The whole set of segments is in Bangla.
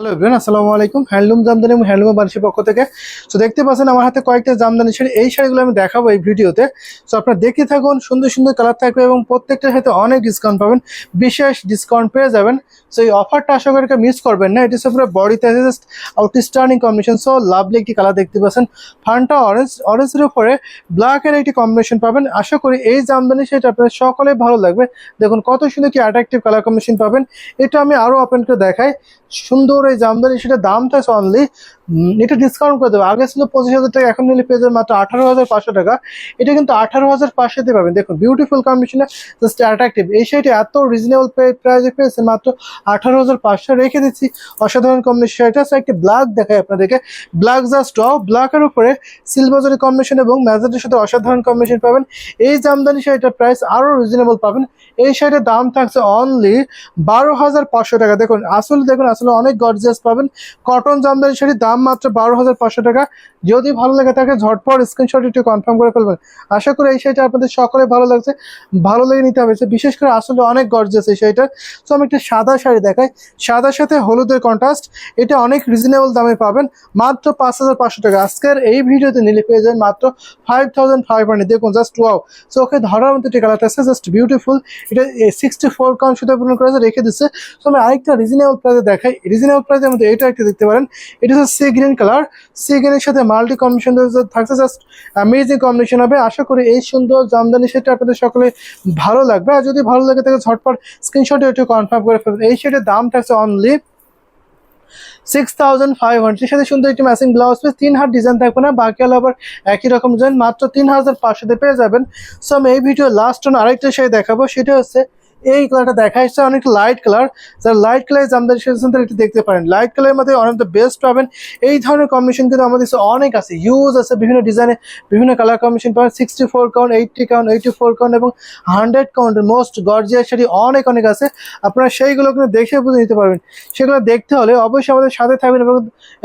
হ্যালো এভরিওয়ান, আসসালামু আলাইকুম। হ্যান্ডলুম জামদানি এবং হ্যান্ডলুম বানিশের পক্ষ থেকে সো দেখতে পাচ্ছেন আমার হাতে কয়েকটা জামদানি শাড়ি। এই শাড়িগুলো আমি দেখাবো এই ভিডিওতে। সো আপনারা দেখতে থাকুন, সুন্দর সুন্দর কালার থাকবে এবং প্রত্যেকটার সাথে অনেক ডিসকাউন্ট পাবেন, বিশেষ ডিসকাউন্ট পেয়ে যাবেন। সো এই অফারটা আশা করি মিস করবেন না। এটি পুরো বডিতে just outstanding combination. So lovely একটি কালার দেখতে পাচ্ছেন, ফান্টা অরেঞ্জের উপরে ব্ল্যাকের একটি কম্বিনেশন পাবেন। আশা করি এই জামদানি শাড়িটা আপনাদের সকলে ভালো লাগবে। দেখুন কত সুন্দর কি অ্যাট্রাকটিভ কালার কম্বিনেশন পাবেন। এটা আমি আরও ওপেন করে দেখাই। সুন্দর এই জামদানি, সেটা দাম থাকছে অনলি, এটা ডিসকাউন্ট করে দেবো। আগে ছিল 25,000 টাকা, এখন নিলে পেয়ে যাবেন মাত্র 18,500 টাকা। এটা কিন্তু 18,500 পাবেন। দেখুন বিউটিফুল কম্বিনেশনে, জাস্ট অ্যাট্রাকটিভ। এই শাড়িটি এত রিজনেবল প্রাইসে পেয়েছে, মাত্র 18,500 রেখে দিচ্ছি। অসাধারণ কম্বিনেশন। এটা একটি ব্ল্যাক দেখায় আপনাদেরকে, ব্ল্যাক জাস্ট ব্ল্যাকের উপরে সিলভারি কম্বিনেশন এবং ম্যাজেন্টার সাথে অসাধারণ কম্বিনেশন পাবেন। এই জামদানি শাড়িটার প্রাইস আরও রিজনেবল পাবেন। এই শাড়িটার দাম থাকছে অনলি 12,500 টাকা। দেখুন আসলে অনেক গর্জিয়াস পাবেন। কটন জামদানি শাড়ির দাম মাত্র 12,500 টাকা। যদি ভালো লাগে তাকে ঝটপট স্ক্রিনশট একটু কনফার্ম করে ফেলবেন। আশা করি এই শাড়িটা আপনাদের সকলে ভালো লাগছে, ভালো লেগে নিতে হবে। বিশেষ করে আসলে অনেক গর্জিয়াস এই শাড়িটা। তো আমি একটা সাদা শাড়ি দেখাই, সাদার সাথে হলুদের কন্ট্রাস্ট। এটা অনেক রিজনেবল দামে পাবেন, মাত্র 5,500 টাকা। আজকের এই ভিডিওতে নিলে পেয়ে যাবেন মাত্র 5,500। দেখুন জাস্ট ওয়াও। সো ওকে ধরার মতো একটি কালারটা আছে, জাস্ট বিউটিফুল। এটা 64 কাউন্ট সুতা পূরণ করে রেখে দিচ্ছে। তো আমি আরেকটা রিজনেবল প্রাইসে দেখাই। রিজনেবল প্রাইসের মধ্যে এটা একটা দেখতে পারেন। এটা হচ্ছে সি গ্রিন কালার। সি গ্রিনের সাথে মাল্টি কম্বিনেশন থাকছে, জাস্ট অ্যামেজিং কম্বিনেশন হবে। আশা করি এই সুন্দর জামদানি সেটা আপনাদের সকলে ভালো লাগবে। আর যদি ভালো লাগে তাকে ঝটপট স্ক্রিনশটে একটু কনফার্ম করে ফেলবেন। এই সেটের দাম থাকছে অনলি 6,500। এর সাথে সুন্দর একটি ম্যাচিং ব্লাউজ পিস, 3 হাত ডিজাইন থাকবে না, বাকি হলো আবার একই রকম ডিজাইন, মাত্র 3,500 পেয়ে যাবেন। সো আমি এই ভিডিও লাস্ট আরেকটা শাড়ি দেখাবো, সেটা হচ্ছে এই কালারটা দেখা যাচ্ছে অনেক লাইট কালার। যারা লাইট কালার জামদানি শাড়ি একটু দেখতে পারেন, লাইট কালারের মধ্যে অনেক দ্য বেস্ট পাবেন। এই ধরনের কম্বিনেশন কিন্তু আমাদের অনেক আছে, ইউজ আছে, বিভিন্ন ডিজাইনে বিভিন্ন কালার কম্বিনেশন পাবেন। 64 কাউন্ট, 80 কাউন্ট, 84 কাউন্ট এবং 100 কাউন্টের মোস্ট গর্জিয়াস শাড়ি অনেক আছে। আপনারা সেইগুলো কিন্তু দেখে বুঝে নিতে পারবেন। সেগুলো দেখতে হলে অবশ্যই আমাদের সাথে থাকবেন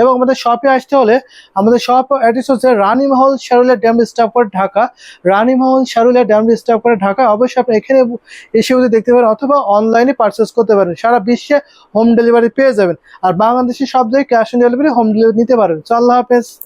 এবং আমাদের শপে আসতে হলে আমাদের শপ অ্যাড্রেস হচ্ছে রানীমহল শারুলিয়া dam staff Dhaka. রানীমহল শারুলিয়া dam staff Dhaka. অবশ্যই আপনি এখানে এসে দেখতে পারেন অথবা অনলাইনে পারচেস করতে পারেন। সারা বিশ্বে হোম ডেলিভারি পেয়ে যাবেন। আর বাংলাদেশের সব জায়গায় cash on delivery home delivery নিতে পারেন। আল্লাহ হাফেজ।